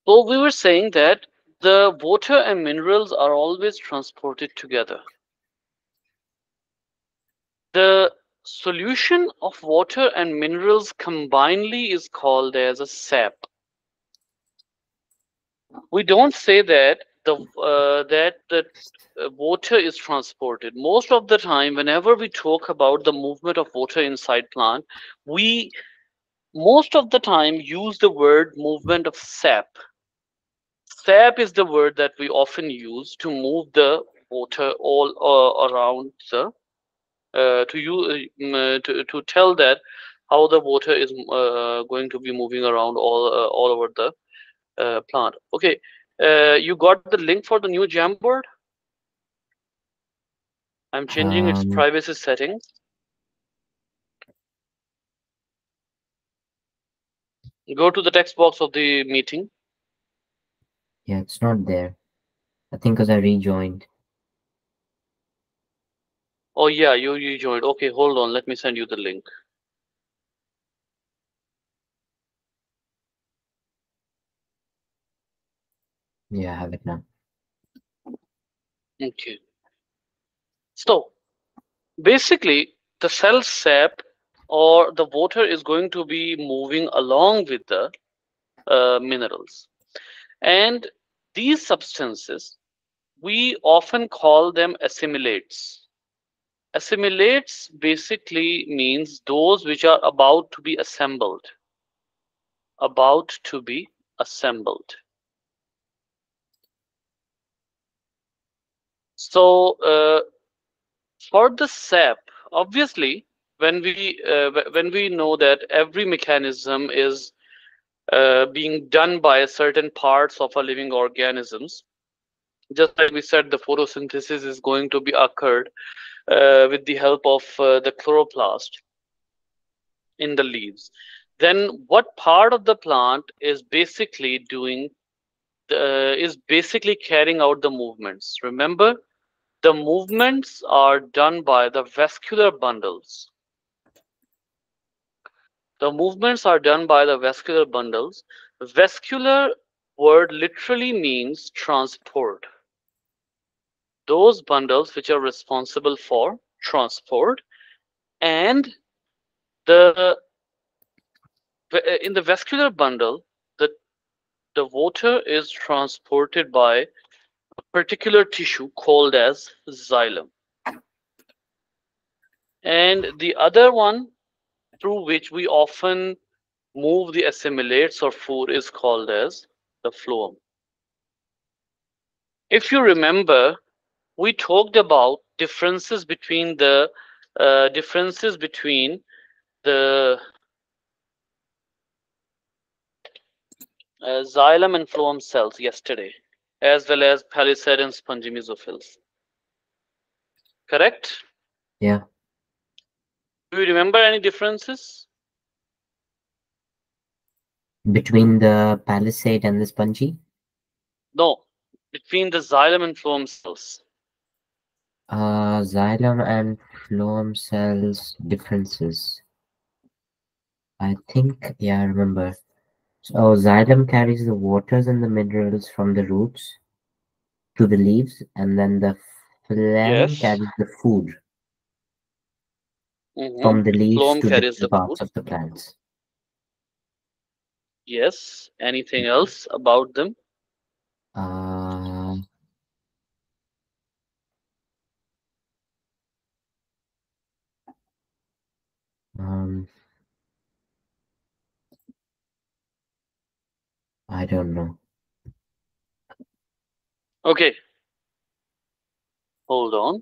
So we were saying that the water and minerals are always transported together. The solution of water and minerals combinedly is called as a sap. We don't say that the water is transported. Most of the time, whenever we talk about the movement of water inside plant, we most of the time use the word movement of sap. Sap is the word that we often use to move the water all around the to tell that how the water is going to be moving around all over the plant. Okay, you got the link for the new Jamboard? I'm changing its Um, privacy settings. Go to the text box of the meeting. yeah, it's not there. I think because I rejoined. Oh yeah, you joined. Okay, hold on. Let me send you the link. Yeah, I have it now. Okay. So basically, the cell sap or the water is going to be moving along with the minerals, and these substances we often call them assimilates. Assimilates basically means those which are about to be assembled. About to be assembled. So for the sap, obviously, when we know that every mechanism is being done by certain parts of our living organisms, just like we said, the photosynthesis is going to be occurred with the help of the chloroplast in the leaves. Then what part of the plant is basically doing is basically carrying out the movements? Remember, the movements are done by the vascular bundles. The movements are done by the vascular bundles. Vascular word literally means transport. Those bundles which are responsible for transport, and the in the vascular bundle, the the water is transported by a particular tissue called as xylem, and the other one through which we often move the assimilates or food is called as the phloem. If you remember, we talked about differences between the xylem and phloem cells yesterday, as well as palisade and spongy mesophils. Correct? Yeah, Do you remember any differences? between the palisade and the spongy. No, between the xylem and phloem cells. Xylem and phloem cells differences. I think, yeah, I remember. So xylem carries the waters and the minerals from the roots to the leaves, and then the phloem Yes. carries the food Mm-hmm. from the leaves Phloem to carries the different food. parts of the plants. Yes. Anything else about them? Uh, um, I don't know. Okay, hold on.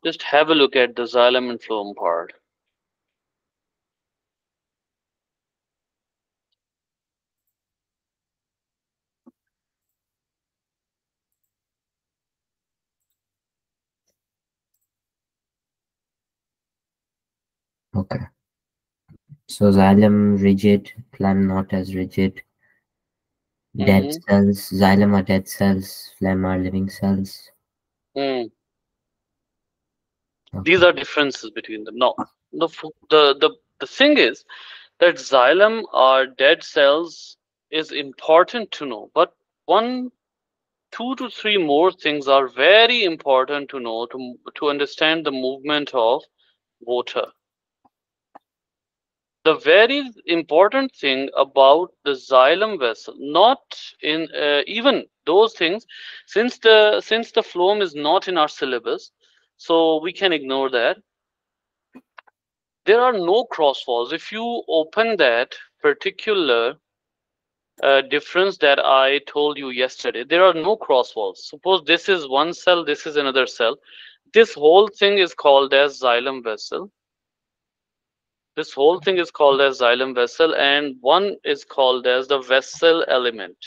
Just have a look at the xylem and phloem part. Okay. So xylem rigid, phloem not as rigid. Dead Mm-hmm. cells, xylem are dead cells, phloem are living cells. Mm. These Okay. are differences between them. Now, the thing is, That xylem are dead cells is important to know, but one, two to three more things are very important to know to understand the movement of water. The very important thing about the xylem vessel, not in even those things, since the phloem is not in our syllabus, so we can ignore that. There are no cross walls. If you open that particular difference that I told you yesterday, there are no cross walls. Suppose this is one cell, this is another cell. This whole thing is called as xylem vessel. This whole thing is called as xylem vessel, and one is called as the vessel element.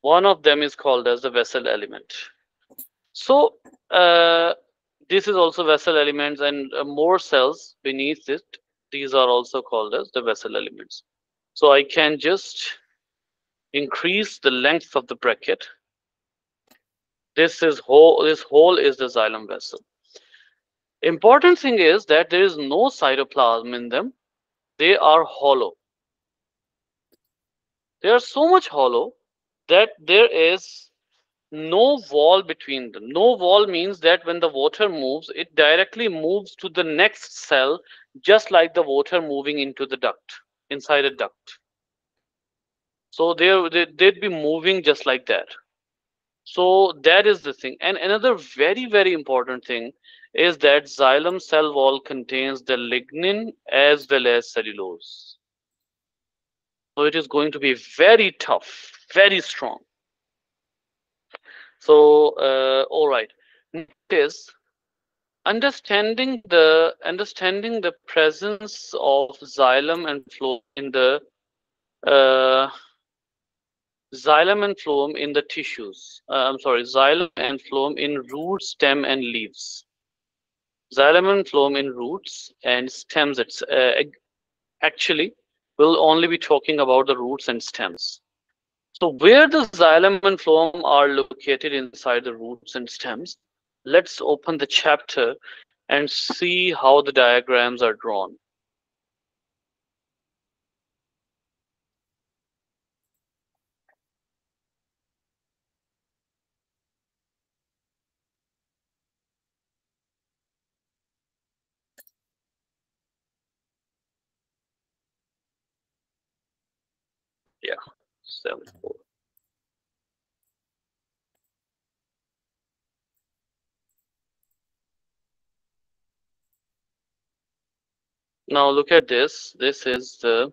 One of them is called as the vessel element. So uh, this is also vessel elements, and more cells beneath it. These are also called as the vessel elements. So I can just increase the length of the bracket. This is whole. This whole is the xylem vessel. Important thing is that there is no cytoplasm in them. They are hollow. They are so much hollow that there is no wall between them. No wall means that when the water moves, it directly moves to the next cell, just like the water moving into the duct, inside a duct. So they'd be moving just like that. So that is the thing. And another very, very important thing is that xylem cell wall contains the lignin as well as cellulose. So it is going to be very tough, very strong. So, all right. Next is understanding the presence of xylem and phloem in the uh, xylem and phloem in the tissues. I'm sorry, xylem and phloem in roots, stem, and leaves. Xylem and phloem in roots and stems. It's actually we'll only be talking about the roots and stems. So where the xylem and phloem are located inside the roots and stems, let's open the chapter and see how the diagrams are drawn. Yeah, 7-4. Now look at this. This is the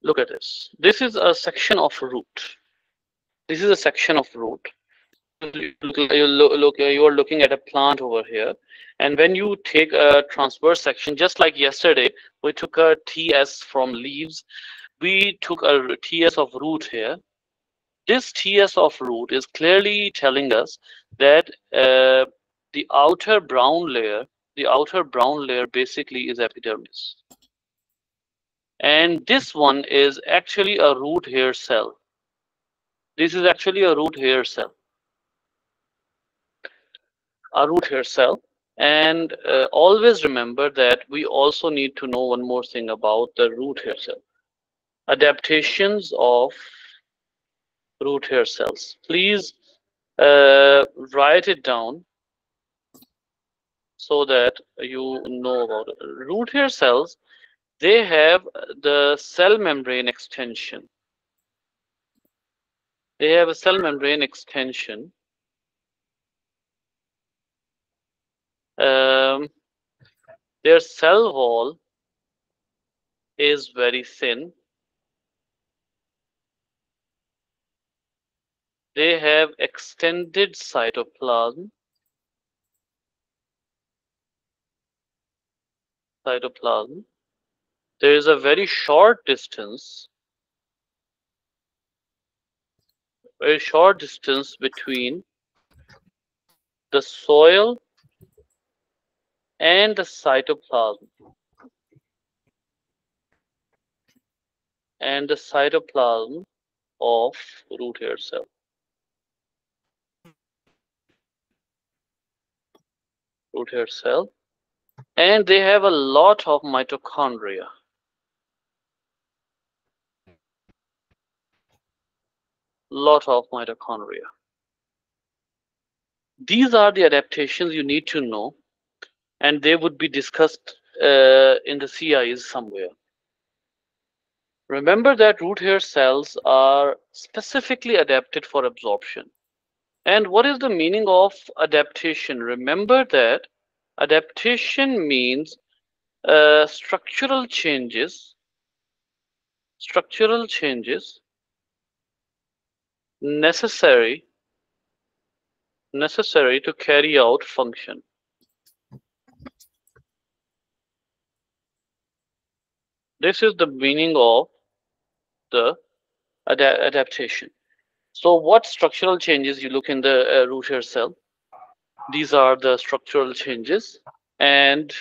look at this. This is a section of root. This is a section of root. You are looking at a plant over here, and when you take a transverse section, just like yesterday, we took a TS from leaves. We took a TS of root here. This TS of root is clearly telling us that the outer brown layer basically is epidermis. And this one is actually a root hair cell. This is actually a root hair cell. A root hair cell. And always remember that we also need to know one more thing about the root hair cell. Adaptations of root hair cells. Please write it down so that you know about it. Root hair cells, they have the cell membrane extension. They have a cell membrane extension. Um, their cell wall is very thin. They have extended cytoplasm. Cytoplasm. There is a very short distance between the soil and the cytoplasm. And the cytoplasm of root hair cell. Root hair cell. And they have a lot of mitochondria. Lot of mitochondria. These are the adaptations you need to know, and they would be discussed in the CIs somewhere. Remember that root hair cells are specifically adapted for absorption. And what is the meaning of adaptation? Remember that adaptation means structural changes necessary to carry out function. This is the meaning of the adaptation. So what structural changes you look in the root hair cell? These are the structural changes. And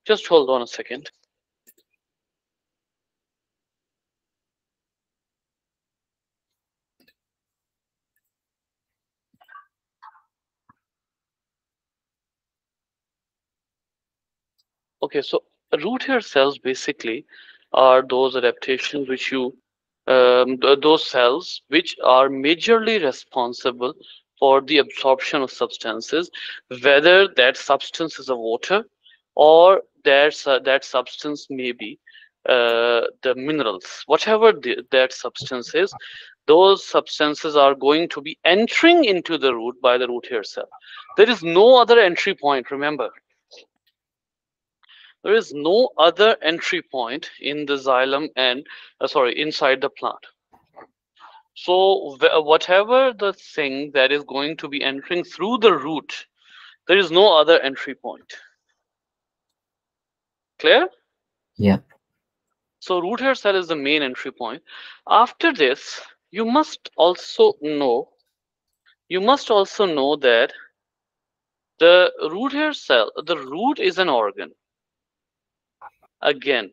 just hold on a second. Okay, so root hair cells basically are those adaptations which those cells which are majorly responsible for the absorption of substances, whether that substance is a water or that substance may be the minerals. Whatever that substance is, those substances are going to be entering into the root by the root hair cell. There is no other entry point, remember. There is no other entry point in the xylem and inside the plant. So whatever the thing that is going to be entering through the root, there is no other entry point. Clear? Yeah. So root hair cell is the main entry point. After this, you must also know that the root hair cell, the root is an organ. Again,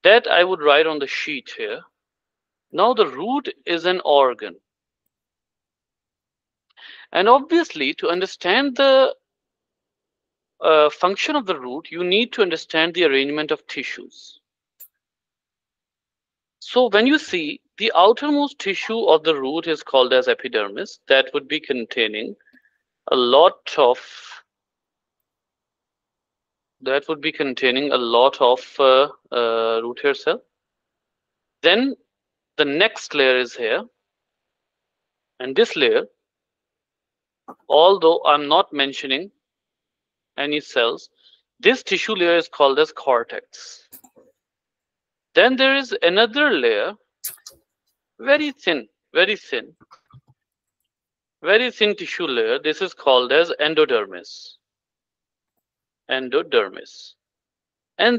that I would write on the sheet here. Now the root is an organ. And obviously, to understand the function of the root, you need to understand the arrangement of tissues. So when you see the outermost tissue of the root is called as epidermis, that would be containing a lot of root hair cell. Then the next layer is here, and this layer, although I'm not mentioning any cells, this tissue layer is called as cortex. Then there is another layer, very thin tissue layer. This is called as endodermis. And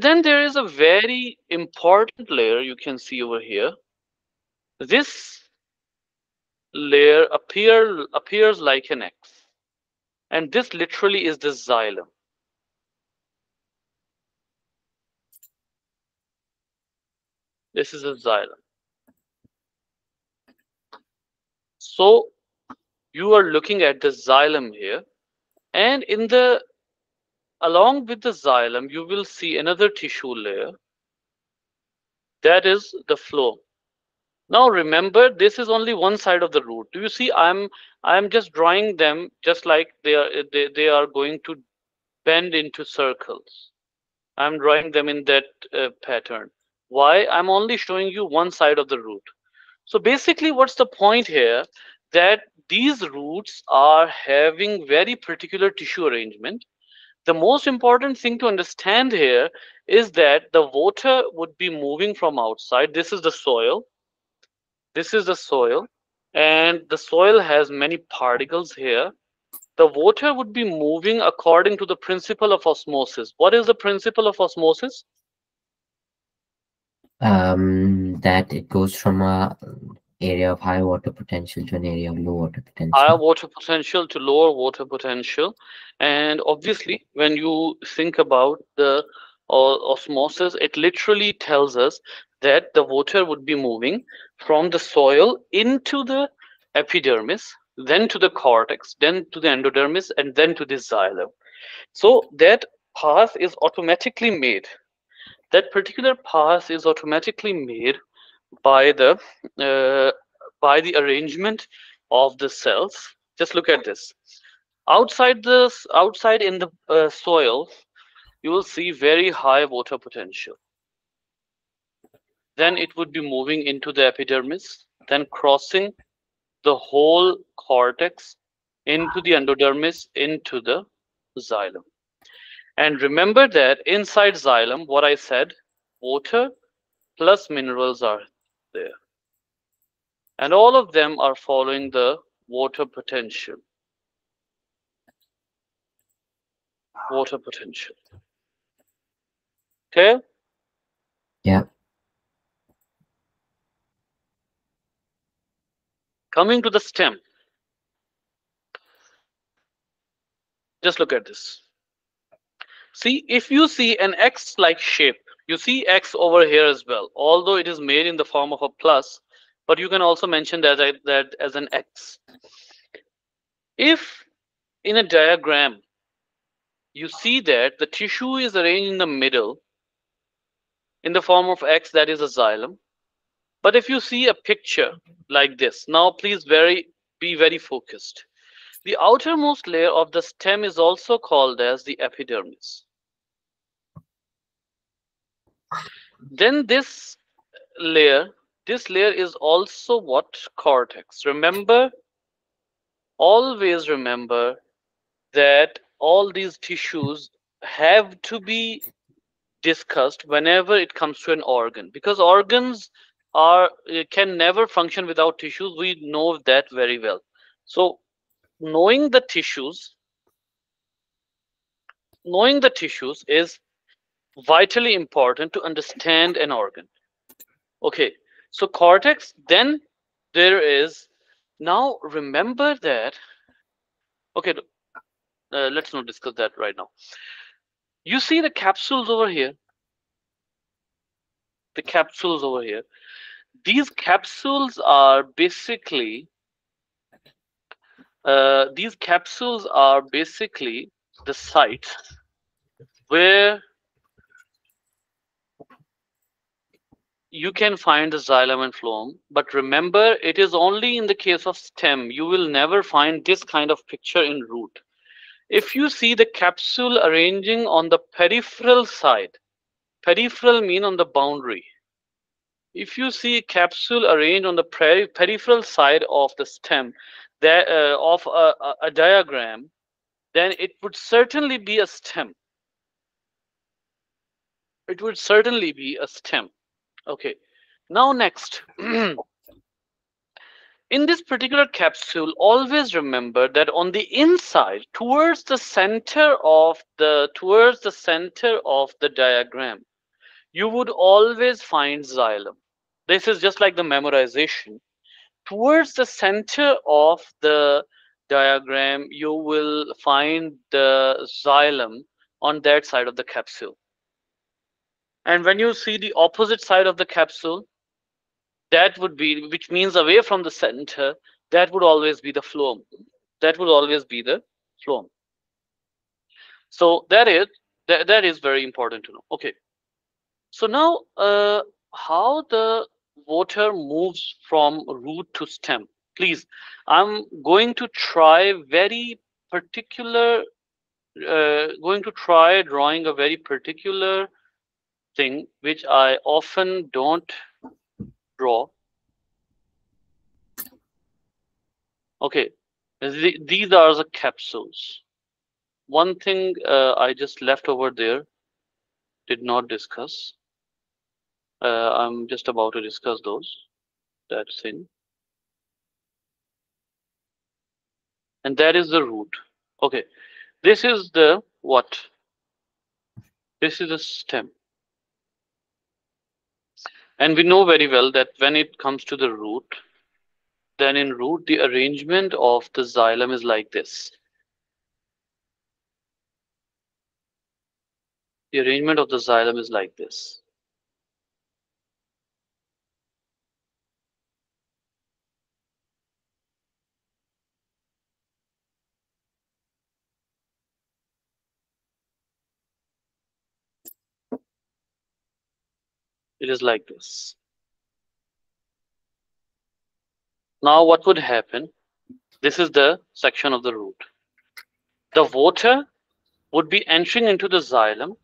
then there is a very important layer you can see over here. This layer appears like an X. And this literally is the xylem. This is a xylem. So you are looking at the xylem here, and along with the xylem, you will see another tissue layer. That is the phloem. Now remember, this is only one side of the root. Do you see? I'm just drawing them just like they are going to bend into circles. I'm drawing them in that pattern. Why? I'm only showing you one side of the root. So basically, what's the point here? That these roots are having very particular tissue arrangement. The most important thing to understand here is that the water would be moving from outside. This is the soil. And the soil has many particles here. The water would be moving according to the principle of osmosis. What is the principle of osmosis? That it goes from a area of high water potential to an area of low water potential. Higher water potential to lower water potential. And obviously, when you think about the or osmosis, it literally tells us that the water would be moving from the soil into the epidermis, then to the cortex, then to the endodermis, and then to the xylem. So that path is automatically made. That particular path is automatically made by the uh, by the arrangement of the cells. Just look at this. Outside in the soil, you will see very high water potential. Then it would be moving into the epidermis, then crossing the whole cortex into the endodermis, into the xylem. And remember that inside xylem, what I said, water plus minerals are there. And all of them are following the water potential. Water potential. Okay? Yeah. Coming to the stem. Just look at this. See, if you see an X-like shape, you see X over here as well, although it is made in the form of a plus, but you can also mention that as an X. If in a diagram, you see that the tissue is arranged in the middle in the form of X, that is a xylem. But if you see a picture like this, now please be very focused. The outermost layer of the stem is also called as the epidermis. Then layer, this layer is also what? Cortex. Remember, always remember that all these tissues have to be discussed whenever it comes to an organ, because organs are can never function without tissues. We know that very well. So knowing the tissues knowing the tissues is vitally important to understand an organ. Okay, so cortex, then there is, now remember that, okay, let's not discuss that right now. You see the capsules over here, the capsules over here. These capsules are basically the sites where you can find the xylem and phloem, but remember, it is only in the case of stem. You will never find this kind of picture in root. If you see the capsule arranging on the peripheral side, peripheral mean on the boundary. If you see capsule arranged on the peripheral side of the stem, that of a diagram, then it would certainly be a stem. It would certainly be a stem. Okay. Now next. In this particular capsule, always remember that on the inside, towards the center of the diagram, you would always find xylem. This is just like the memorization. Towards the center of the diagram, you will find the xylem on that side of the capsule. And when you see the opposite side of the capsule, that would be, which means away from the center, that would always be the phloem. That would always be the phloem. So that is very important to know. Okay. So now, how the water moves from root to stem. Please, I'm going to try going to try drawing a very particular thing which I often don't draw. Okay, these are the capsules. One thing I just left over there, did not discuss. I'm just about to discuss those. That thing. And that is the root. Okay, this is the what? This is the stem. And we know very well that when it comes to the root, then in root, the arrangement of the xylem is like this. The arrangement of the xylem is like this. It is like this. Now what would happen? This is the section of the root. The water would be entering into the xylem,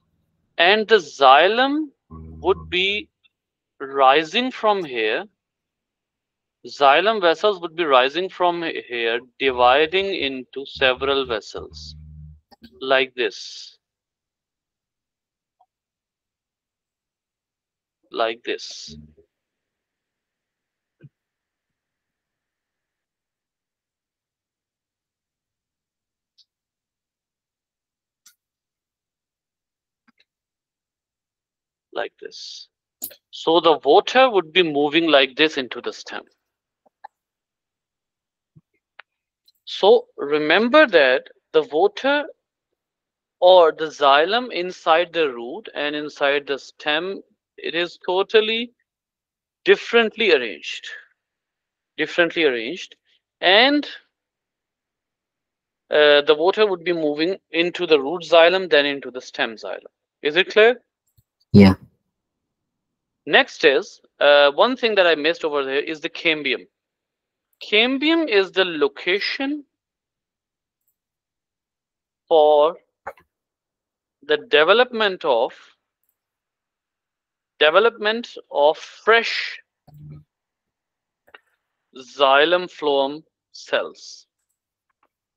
and the xylem would be rising from here. Xylem vessels would be rising from here, dividing into several vessels, like this, like this. Like this. So the water would be moving like this into the stem. So remember that the water or the xylem inside the root and inside the stem, it is totally differently arranged. Differently arranged. And the water would be moving into the root xylem, then into the stem xylem. Is it clear? Yeah. Next is one thing that I missed over there is the cambium. Cambium is the location for the development of fresh xylem phloem cells.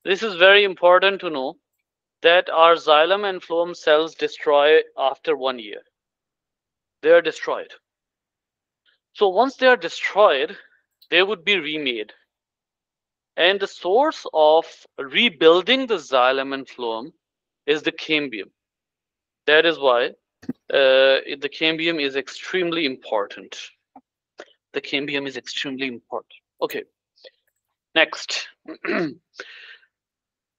This is very important to know that our xylem and phloem cells destroy after 1 year. They are destroyed. So once they are destroyed, they would be remade. And the source of rebuilding the xylem and phloem is the cambium. That is why the cambium is extremely important. The cambium is extremely important. Okay, next.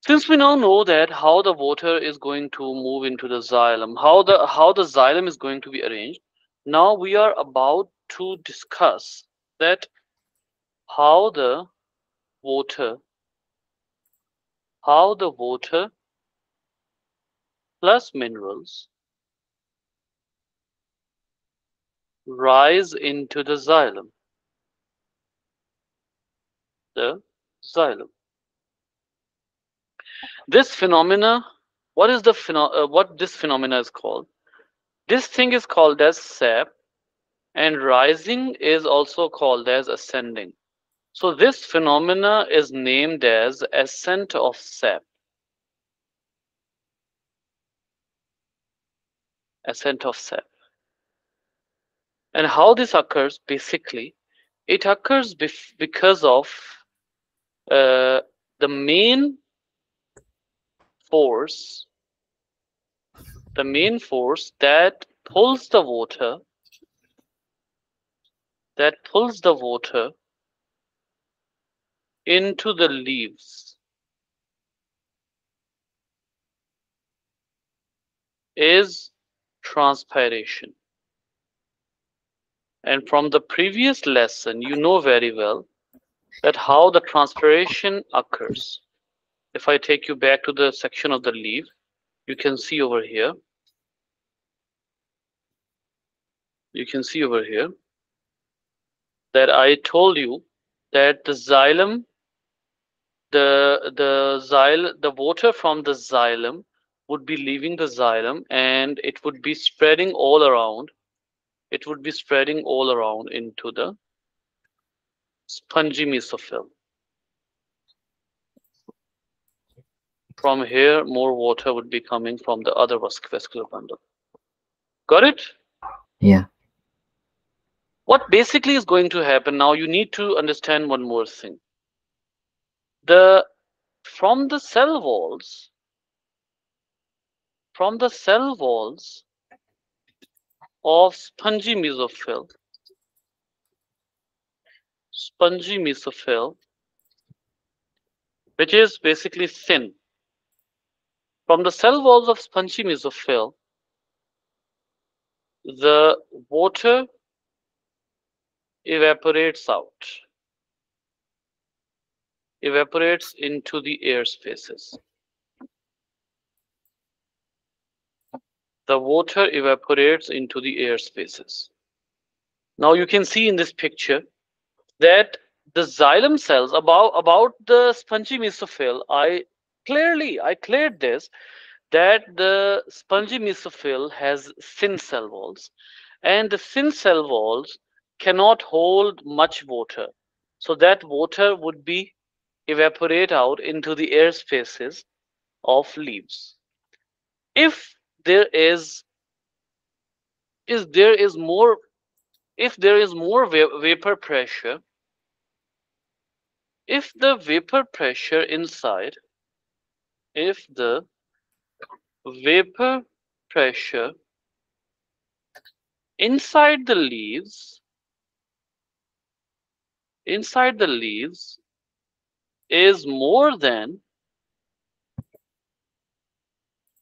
Since we now know that how the water is going to move into the xylem, how the xylem is going to be arranged, now we are about to discuss that how the water plus minerals rise into the xylem. The xylem. This phenomena, what this phenomena is called? This thing is called as sap, and rising is also called as ascending. So this phenomena is named as ascent of sap. Ascent of sap. And how this occurs, basically, it occurs because of uh, the main force, that pulls the water, into the leaves is transpiration. And from the previous lesson, you know very well that how the transpiration occurs. If I take you back to the section of the leaf, you can see over here. You can see over here that I told you that the xylem, the water from the xylem would be leaving the xylem, and it would be spreading all around. It would be spreading all around into the spongy mesophyll. From here, more water would be coming from the other vascular bundle. Got it? Yeah. What basically is going to happen now, you need to understand one more thing. The from the cell walls, of spongy mesophyll, which is basically thin. From the cell walls of spongy mesophyll, the water evaporates out, evaporates into the air spaces. The water evaporates into the air spaces. Now you can see in this picture that the xylem cells about the spongy mesophyll, I cleared this, that the spongy mesophyll has thin cell walls, and the thin cell walls cannot hold much water, so that water would be evaporate out into the air spaces of leaves. If there is there is more if there is more vapor pressure, if the vapor pressure inside if the vapor pressure inside the leaves inside the leaves is more than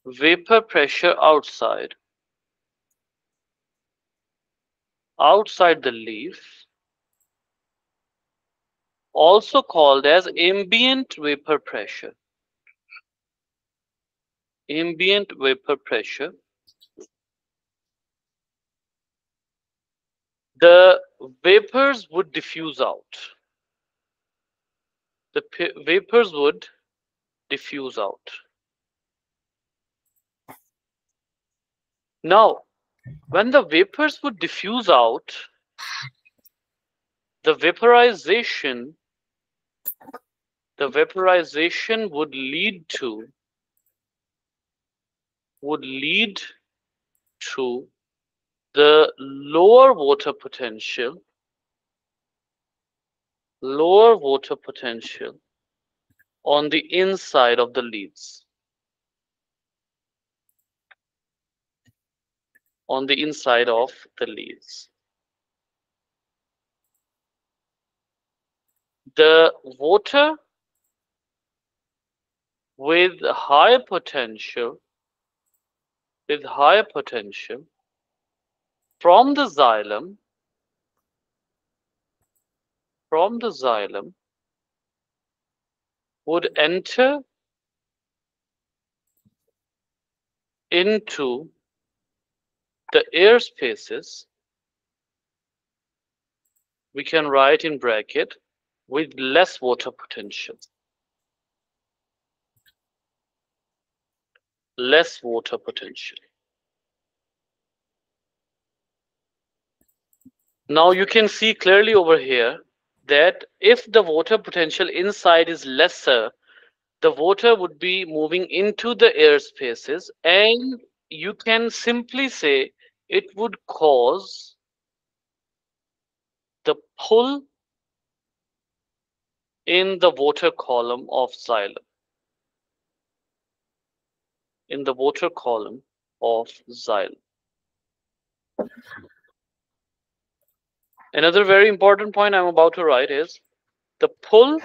vapor pressure outside the leaf, also called as ambient vapor pressure. Ambient vapor pressure. The vapors would diffuse out. The vapors would diffuse out. Now, when the vapors would diffuse out, the vaporization would lead to the lower water potential on the inside of the leaves. On the inside of the leaves. The water with higher potential from the xylem would enter into the air spaces. We can write in bracket with less water potential. Less water potential. Now you can see clearly over here that if the water potential inside is lesser, the water would be moving into the air spaces, and you can simply say it would cause the pull in the water column of xylem. In the water column of xylem. Another very important point I'm about to write is the pull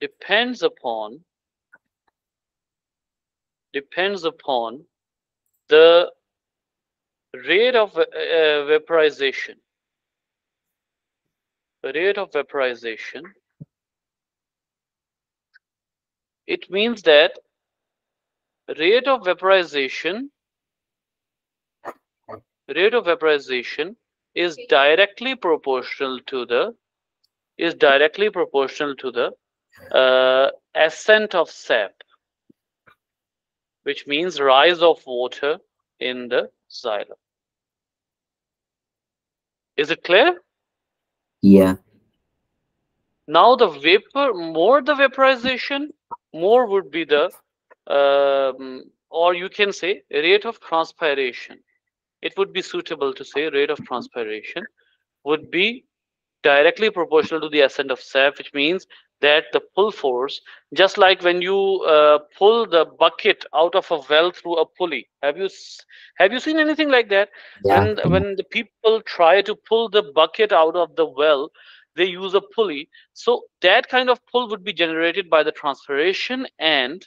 depends upon the rate of vaporization. The rate of vaporization. It means that rate of vaporization is directly proportional to the ascent of sap, which means rise of water in the xylem. Is it clear? Yeah. Now the more the vaporization, more would be the or you can say rate of transpiration. It would be suitable to say rate of transpiration would be directly proportional to the ascent of sap, which means that the pull force, just like when you pull the bucket out of a well through a pulley. Have you seen anything like that? Yeah. When the people try to pull the bucket out of the well, they use a pulley. So that kind of pull would be generated by the transpiration, and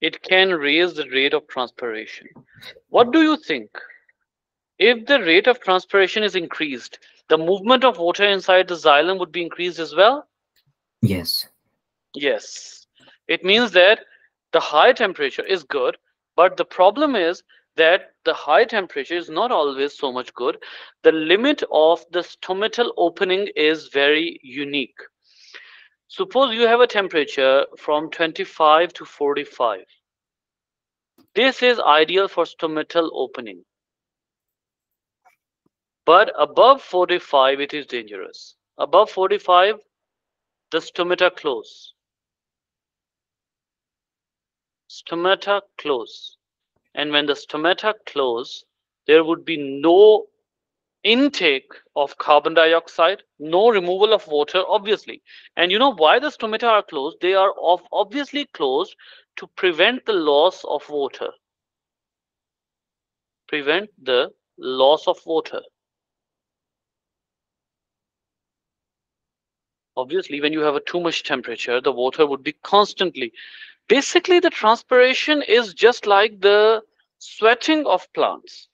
It can raise the rate of transpiration. What do you think? If the rate of transpiration is increased, the movement of water inside the xylem would be increased as well? Yes. Yes. It means that the high temperature is good, but the problem is that the high temperature is not always so much good. The limit of the stomatal opening is very unique. Suppose you have a temperature from 25 to 45. This is ideal for stomatal opening, but above 45 it is dangerous. Above 45, the stomata close. Stomata close. And when the stomata close, there would be no intake of carbon dioxide, no removal of water, obviously. And you know why the stomata are closed? They are obviously closed to prevent the loss of water. Prevent the loss of water. Obviously, when you have a too much temperature, the water would be constantly. Basically, the transpiration is just like the sweating of plants.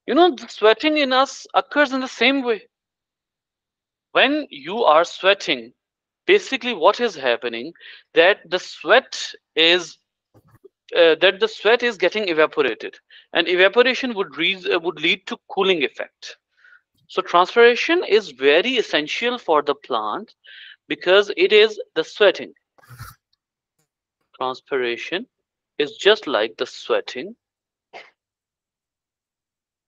You know, the sweating in us occurs in the same way. When you are sweating, basically what is happening that the sweat is getting evaporated, and evaporation would lead to cooling effect. So transpiration is very essential for the plant because it is the sweating. Transpiration is just like the sweating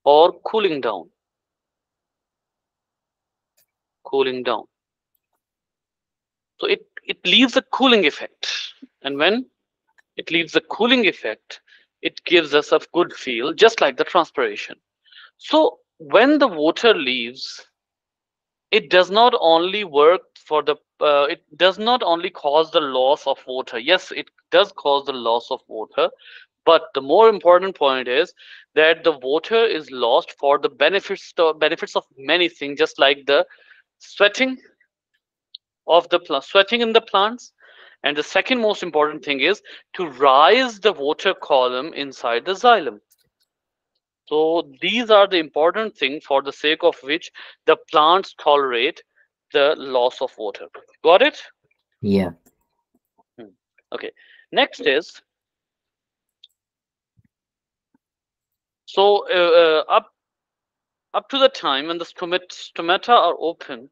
or cooling down. Cooling down. So it leaves a cooling effect, and when it leaves a cooling effect, it gives us a good feel, just like the transpiration. So when the water leaves, it does not only work for the it does not only cause the loss of water. Yes, it does cause the loss of water, but the more important point is that the water is lost for the benefits of many things, just like the sweating sweating in the plants. And the second most important thing is to rise the water column inside the xylem. So these are the important things for the sake of which the plants tolerate the loss of water. Got it? Yeah. Hmm. Okay. Next is, so up to the time when the stomata are open,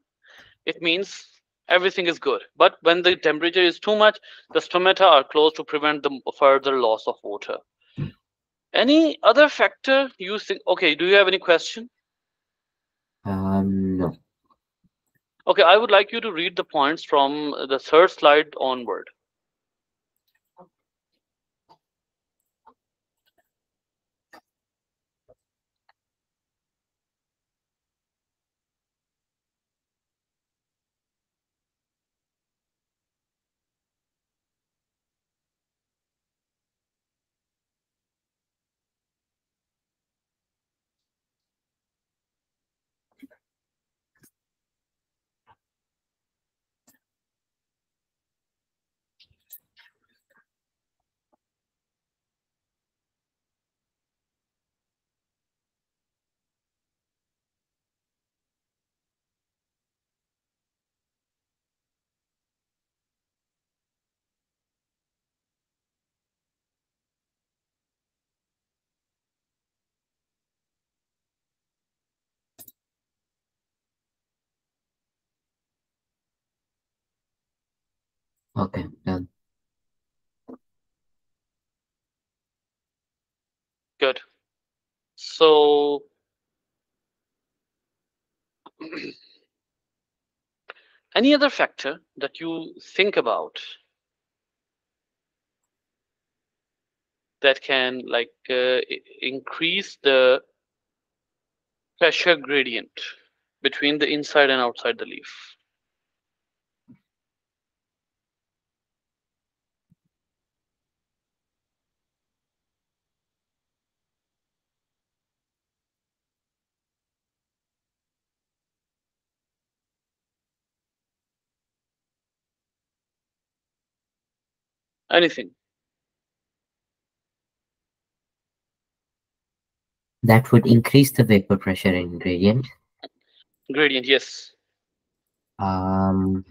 it means everything is good. But when the temperature is too much, the stomata are closed to prevent the further loss of water. Any other factor you think? Okay, do you have any question? No. Okay, I would like you to read the points from the third slide onward. Okay, done. Good. So, any other factor that you think about that can increase the pressure gradient between the inside and outside the leaf? Anything? That would increase the vapor pressure in gradient. Gradient, yes. Um,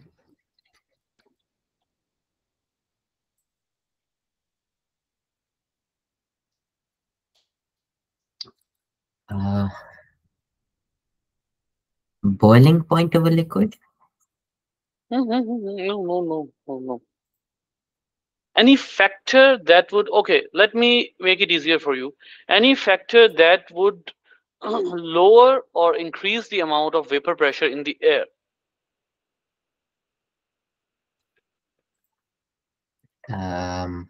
uh, Boiling point of a liquid? No, no, no, no, no. Any factor that would, okay, let me make it easier for you. Any factor that would lower or increase the amount of vapor pressure in the air. Um,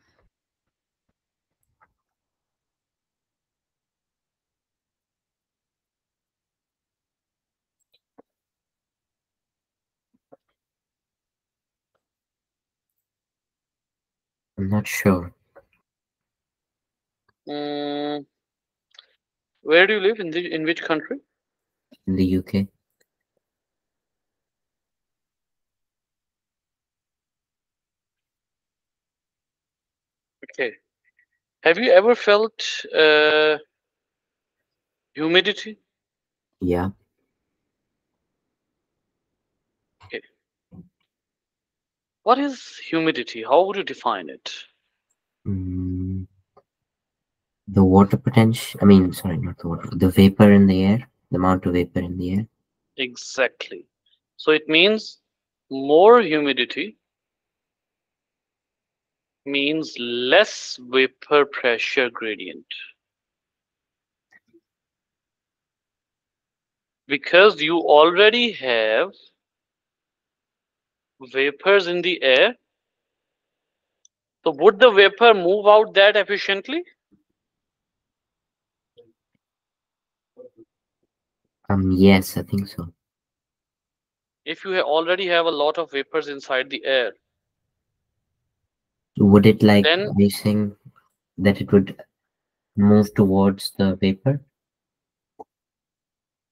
I'm not sure. Mm, where do you live? In which country? In the UK? Okay. Have you ever felt humidity? Yeah. Okay. What is humidity? How would you define it? Mm, the water potential, I mean, sorry, not the water, the vapor in the air, the amount of vapor in the air. Exactly. So it means more humidity means less vapor pressure gradient. Because you already have vapors in the air, so would the vapor move out that efficiently? Yes, I think so. If you already have a lot of vapors inside the air, Would it like then icing that it would move towards the vapor?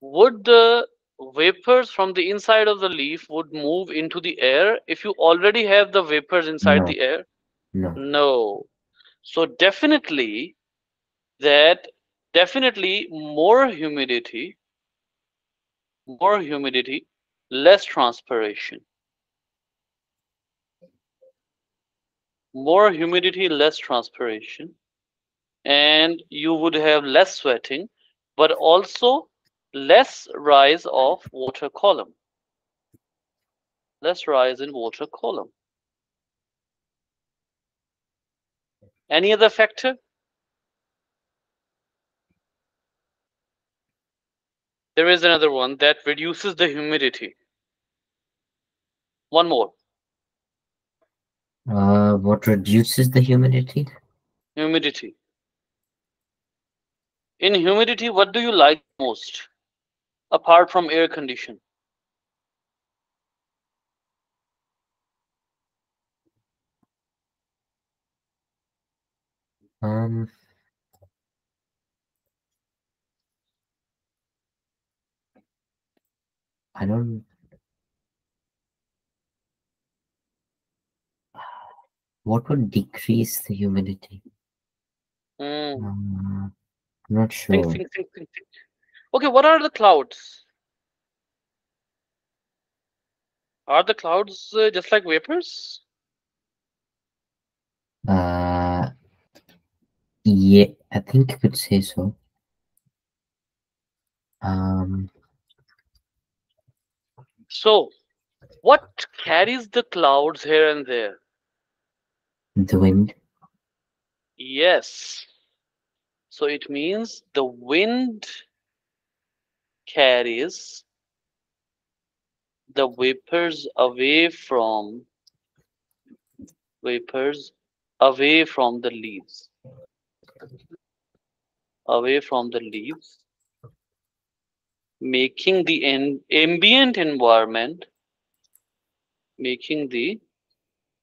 would the vapors from the inside of the leaf would move into the air if you already have the vapors inside No, the air? no. No. So that definitely more humidity, less transpiration. More humidity, less transpiration, and you would have less sweating, but also less rise of water column, less rise in water column. Any other factor? There is another one that reduces the humidity. One more. What reduces the humidity? Humidity. In humidity, what do you like most apart from air condition? Um, I don't. What would decrease the humidity? Hmm. I'm not Think, sure. think, think, think, think. Okay, what are the clouds? Are the clouds just like vapors? Uh, yeah, I think you could say so. Um, So, what carries the clouds here and there? the wind. Yes. So it means the wind carries the vapors away from the leaves, away from the leaves, making the ambient environment, making the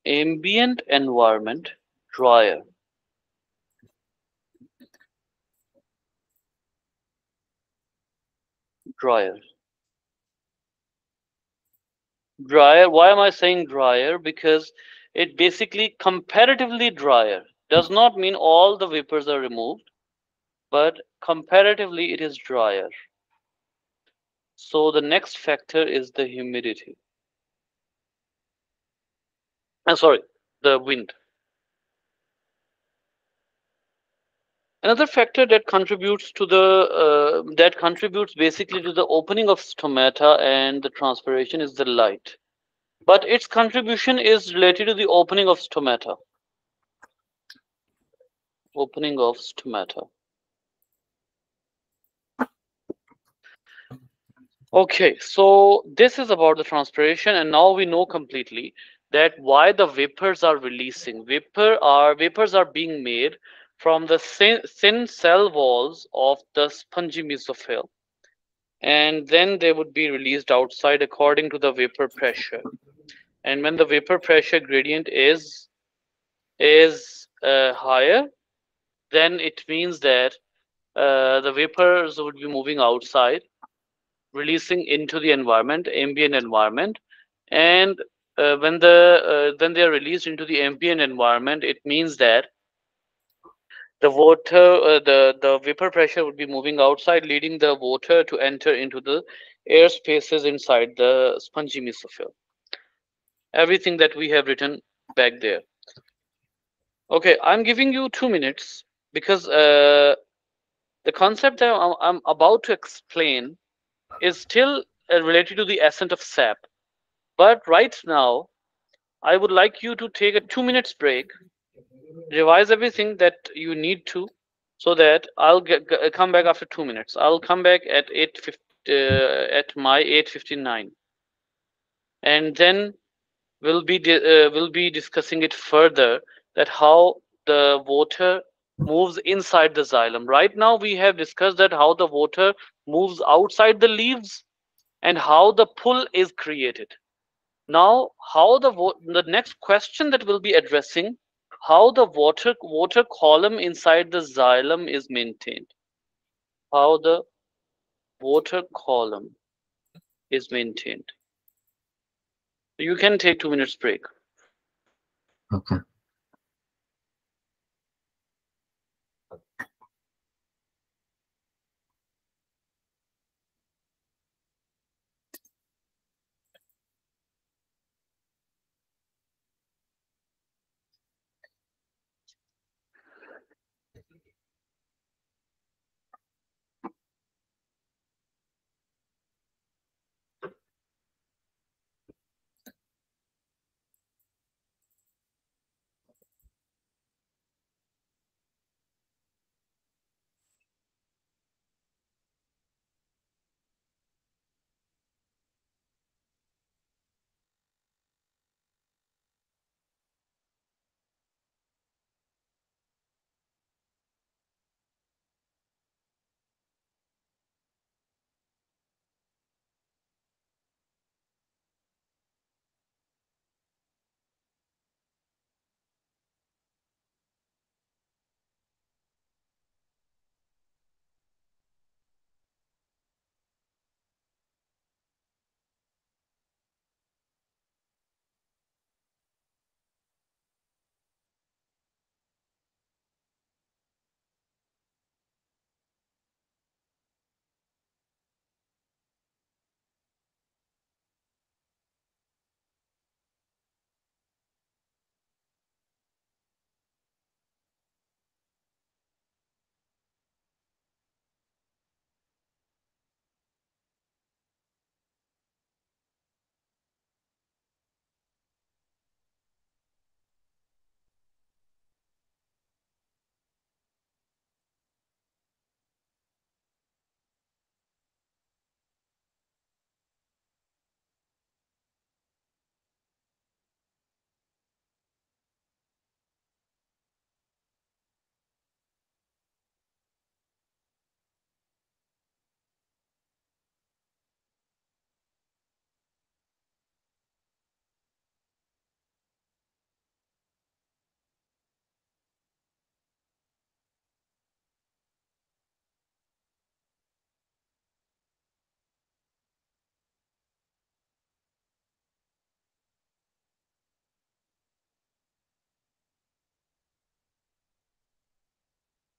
ambient environment drier, drier. Drier. Why am I saying drier? Because it basically comparatively drier does not mean all the vapors are removed. but comparatively it is drier. So the next factor is the humidity. Sorry, the wind. Another factor that contributes to the that contributes basically to the opening of stomata and the transpiration is the light. But its contribution is related to the opening of stomata. Opening of stomata. Okay, so this is about the transpiration, and now we know completely that why the vapors are releasing. Vapors are being made from the thin cell walls of the spongy mesophil, and then they would be released outside according to the vapor pressure. And when the vapor pressure gradient is higher, then it means that the vapors would be moving outside, releasing into the environment, ambient environment, and when they are released into the ambient environment, it means that the vapor pressure would be moving outside, leading the water to enter into the air spaces inside the spongy mesophil. Everything that we have written back there. Okay, I'm giving you 2 minutes because the concept that I'm about to explain is still related to the essence of sap. But right now, I would like you to take a 2 minutes break, revise everything that you need to, so that come back after 2 minutes. I'll come back at 8:50, at my 8:59, and then we'll be discussing it further, that how the water moves inside the xylem. Right now, we have discussed that how the water moves outside the leaves and how the pull is created. Now, how the next question that we'll be addressing, how the water column inside the xylem is maintained. How the water column is maintained. You can take 2 minutes break. Okay.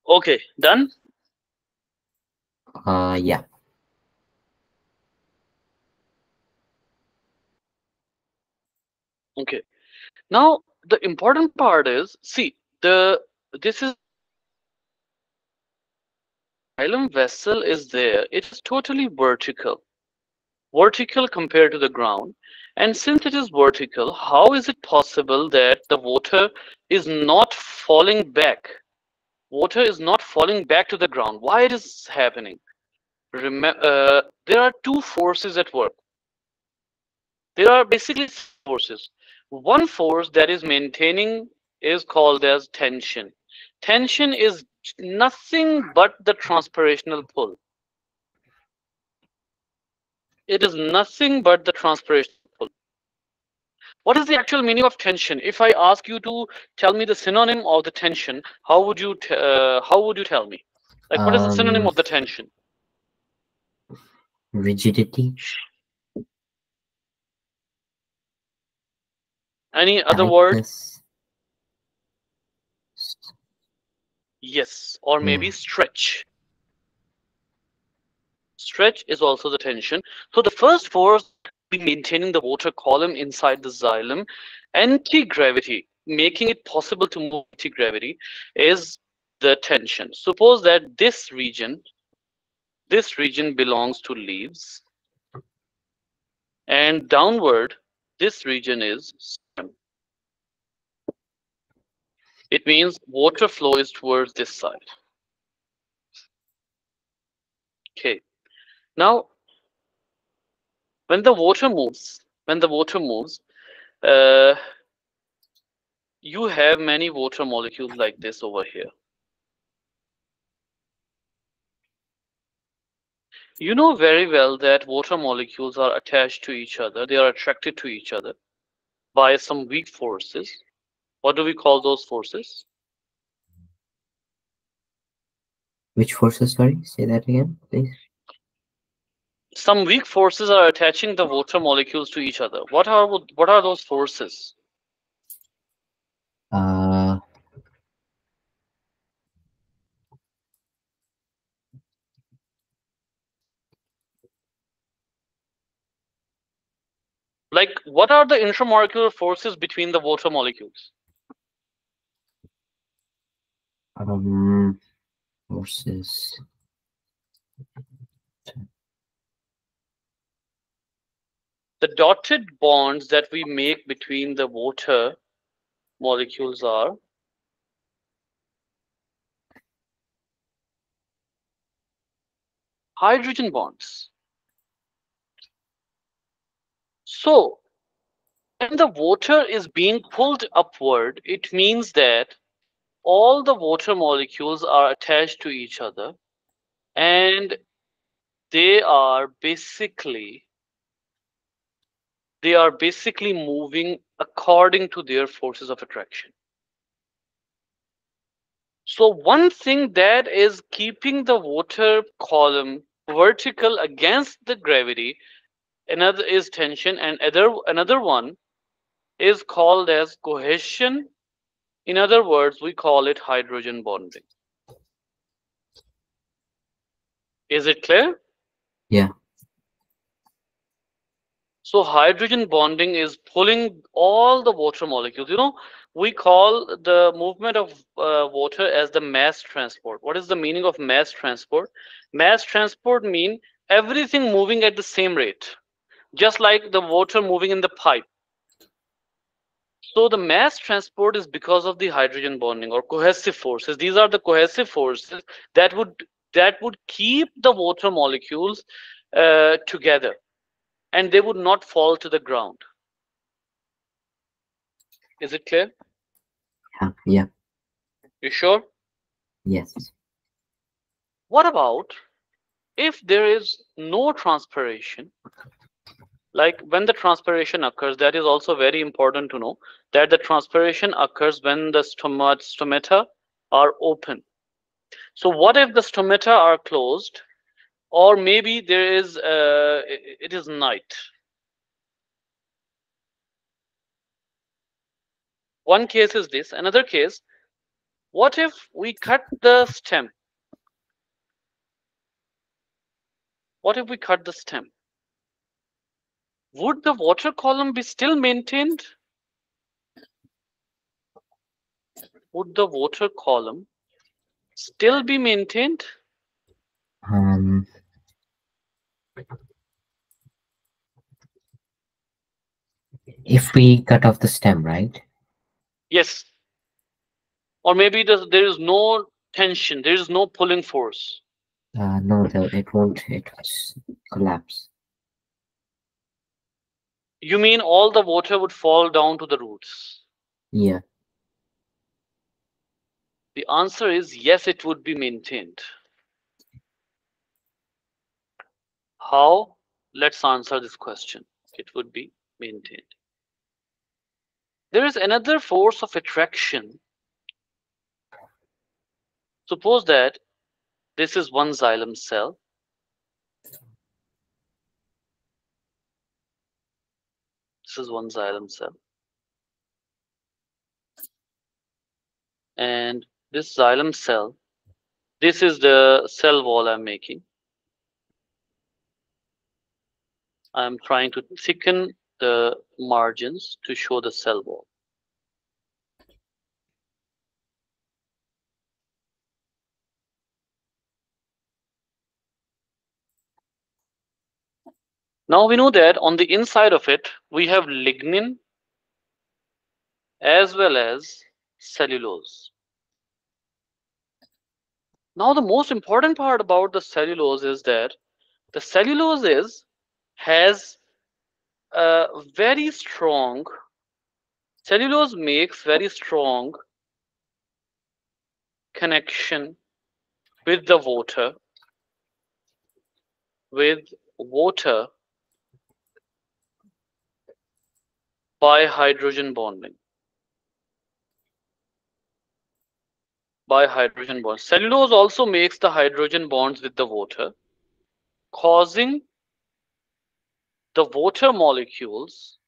Okay, done? Yeah. Okay. Now the important part is, see, the this is xylem vessel is there. It is totally vertical compared to the ground. And since it is vertical, how is it possible that the water is not falling back? Water is not falling back to the ground. Why it is happening? There are two forces at work. There are basically forces. One force that is maintaining is called as tension. Tension is nothing but the transpirational pull. It is nothing but the transpirational pull. What is the actual meaning of tension? If I ask you to tell me the synonym of the tension, how would you tell me? Like, what is the synonym Um, of the tension? Rigidity, Any other word? tightness. Yes, or Yeah. maybe stretch. Stretch is also the tension. So the first force be maintaining the water column inside the xylem, anti-gravity, making it possible to move anti-gravity, is the tension. Suppose that this region belongs to leaves, and downward, this region is stem. It means water flow is towards this side. Okay. Now, when the water moves, uh, you have many water molecules like this over here. You know very well that water molecules are attached to each other. They are attracted to each other by some weak forces. What do we call those forces? Which forces? Sorry, say that again, please. Some weak forces are attaching the water molecules to each other. What are those forces? Uh, Like, what are the intramolecular forces between the water molecules? um, Forces. The dotted bonds that we make between the water molecules are hydrogen bonds. So, when the water is being pulled upward, it means that all the water molecules are attached to each other and they are basically they are basically moving according to their forces of attraction. So one thing that is keeping the water column vertical against the gravity, another is tension, and another one is called as cohesion. In other words, we call it hydrogen bonding. Is it clear? Yeah. So hydrogen bonding is pulling all the water molecules. You know, we call the movement of water as the mass transport. What is the meaning of mass transport? Mass transport mean everything moving at the same rate, just like the water moving in the pipe. So the mass transport is because of the hydrogen bonding or cohesive forces. These are the cohesive forces that would keep the water molecules together, and they would not fall to the ground. Is it clear? Yeah. You sure? Yes. What about if there is no transpiration? Like when the transpiration occurs, that is also very important to know that the transpiration occurs when the stomata are open. So what if the stomata are closed, or maybe there is it is night? One case is this. Another case, what if we cut the stem? What if we cut the stem? Would the water column be still maintained? Would the water column still be maintained? Um, if we cut off the stem, right? Yes. Or maybe there is no tension, there is no pulling force. No, it won't. It will collapse. You mean all the water would fall down to the roots? Yeah. The answer is yes, it would be maintained. How? Let's answer this question. It would be maintained. There is another force of attraction. Suppose that this is one xylem cell. This is one xylem cell. And this xylem cell, this is the cell wall I'm making. I'm trying to thicken the margins to show the cell wall. Now we know that on the inside of it, we have lignin as well as cellulose. Now the most important part about the cellulose is that the cellulose has a very strong, cellulose makes very strong connection with the water by hydrogen bonding. By hydrogen bonds. Cellulose also makes the hydrogen bonds with the water, causing the water molecules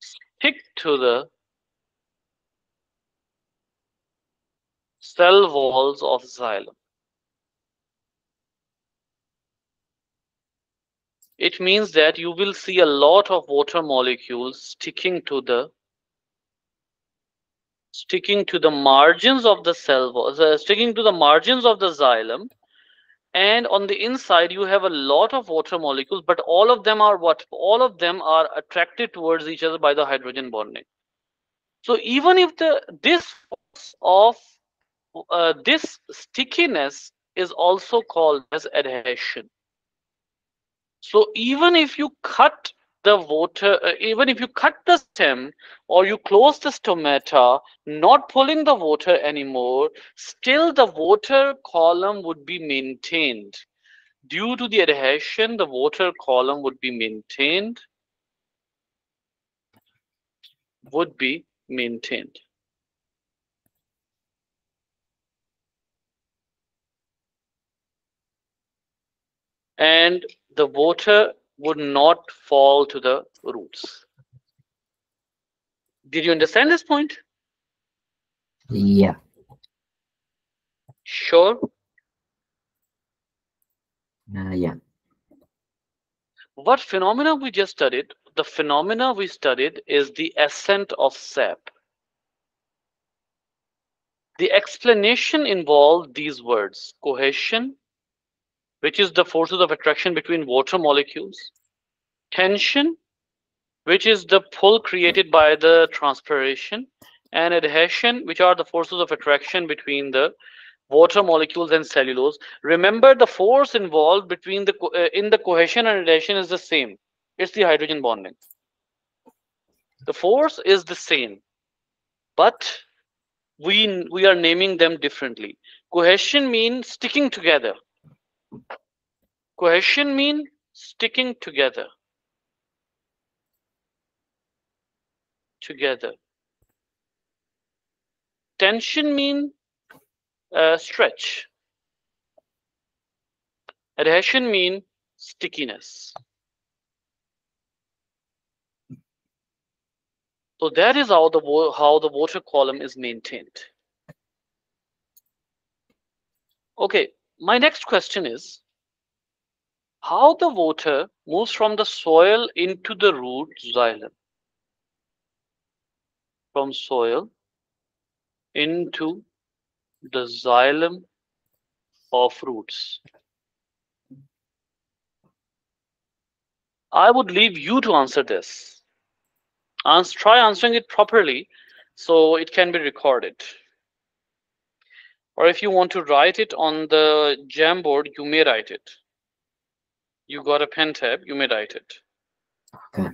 stick to the cell walls of xylem. It means that you will see a lot of water molecules sticking to the margins of the cell walls, sticking to the margins of the xylem. And on the inside, you have a lot of water molecules, but all of them are what? All of them are attracted towards each other by the hydrogen bonding. So even if this force of this stickiness is also called as adhesion. So even if you cut the water, even if you cut the stem or you close the stomata, not pulling the water anymore, still the water column would be maintained. Due to the adhesion, the water column would be maintained. And the water would not fall to the roots. Did you understand this point? Yeah. Sure. Yeah. What phenomena we just studied? The phenomena we studied is the ascent of sap. The explanation involved these words: cohesion, which is the forces of attraction between water molecules; tension, which is the pull created by the transpiration; and adhesion, which are the forces of attraction between the water molecules and cellulose. Remember, the force involved between in the cohesion and adhesion is the same. It's the hydrogen bonding. The force is the same, but we are naming them differently. Cohesion means sticking together. Cohesion means sticking together. Together. Tension means stretch. Adhesion means stickiness. So that is how the water column is maintained. Okay, my next question is how the water moves from the soil into the root xylem, from soil into the xylem of roots. I would leave you to answer this. Try answering it properly so it can be recorded. Or if you want to write it on the Jamboard, you may write it. You got a pen tab, you may write it. Okay.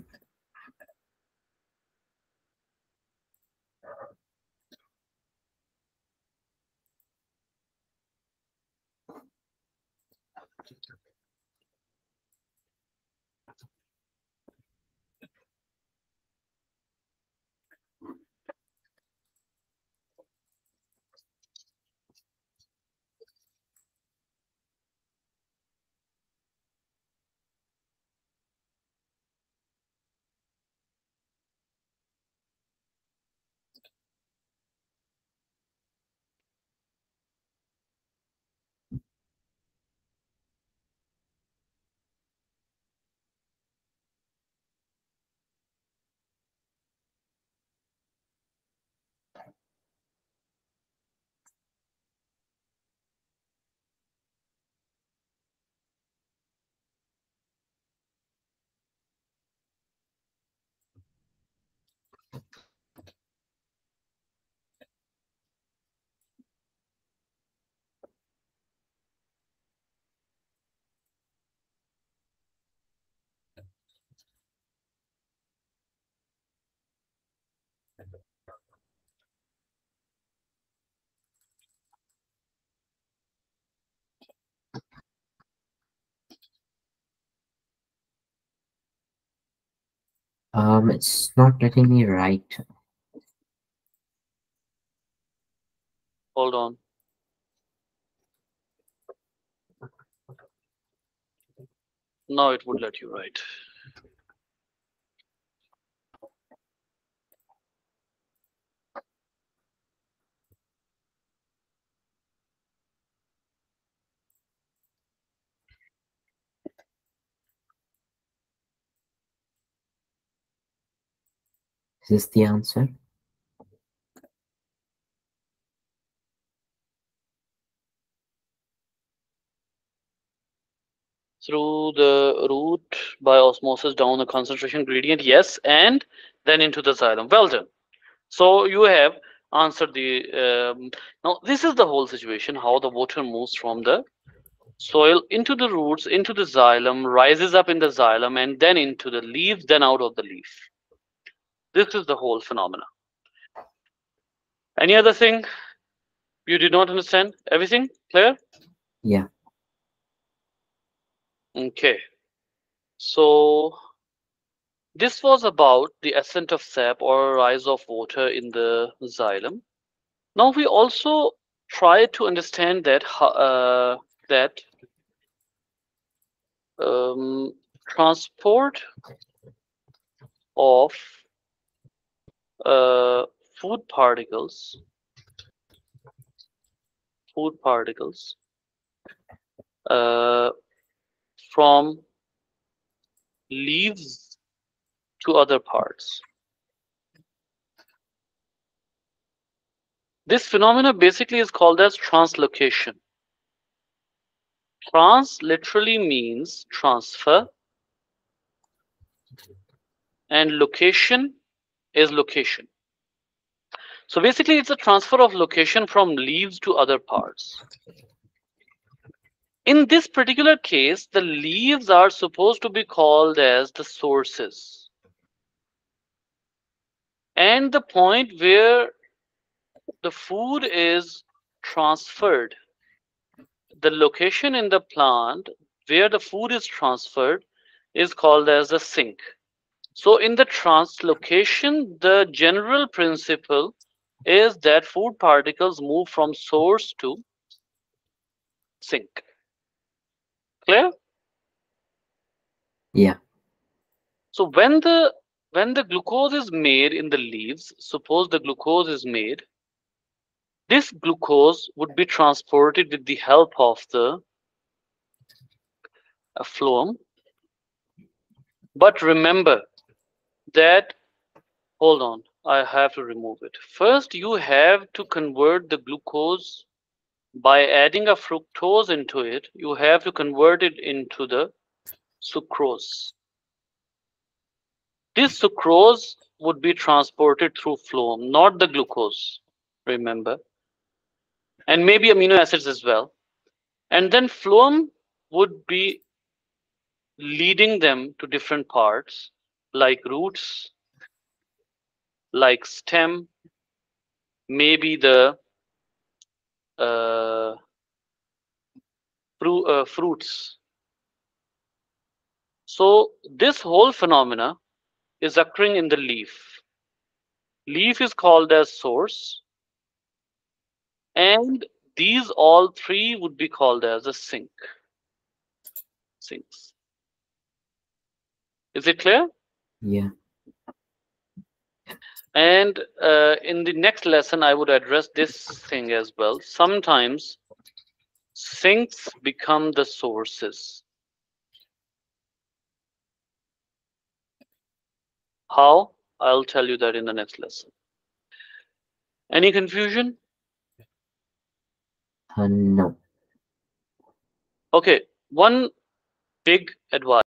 It's not letting me write. Hold on. Now it would let you write. Is this the answer? Through the root by osmosis down the concentration gradient, yes, and then into the xylem. Well done. So you have answered the. Now this is the whole situation: how the water moves from the soil into the roots, into the xylem, rises up in the xylem, and then into the leaves, then out of the leaf. This is the whole phenomena. Any other thing you did not understand? Everything clear? Yeah. Okay. So this was about the ascent of sap or rise of water in the xylem. Now we also try to understand that um, transport of uh, food particles, food particles uh, from leaves to other parts. This phenomena basically is called as translocation. Trans literally means transfer, and location is location. So basically, it's a transfer of location from leaves to other parts. In this particular case, the leaves are supposed to be called as the sources. And the point where the food is transferred, the location in the plant where the food is transferred is called as the sink. So in the translocation, the general principle is that food particles move from source to sink. Clear? Yeah. So when the glucose is made in the leaves, suppose the glucose is made This glucose would be transported with the help of the phloem. But remember that, hold on, I have to remove it. First, you have to convert the glucose by adding a fructose into it. You have to convert it into the sucrose. This sucrose would be transported through phloem, not the glucose, remember, and maybe amino acids as well. And then phloem would be leading them to different parts like roots, like stem, maybe the uh, fruits. So this whole phenomena is occurring in the leaf. Leaf is called as source, and these all three would be called as a sink. Sinks. Is it clear? Yeah. And in the next lesson, I would address this thing as well. Sometimes sinks become the sources. How? I'll tell you that in the next lesson. Any confusion? No. Okay, one big advice.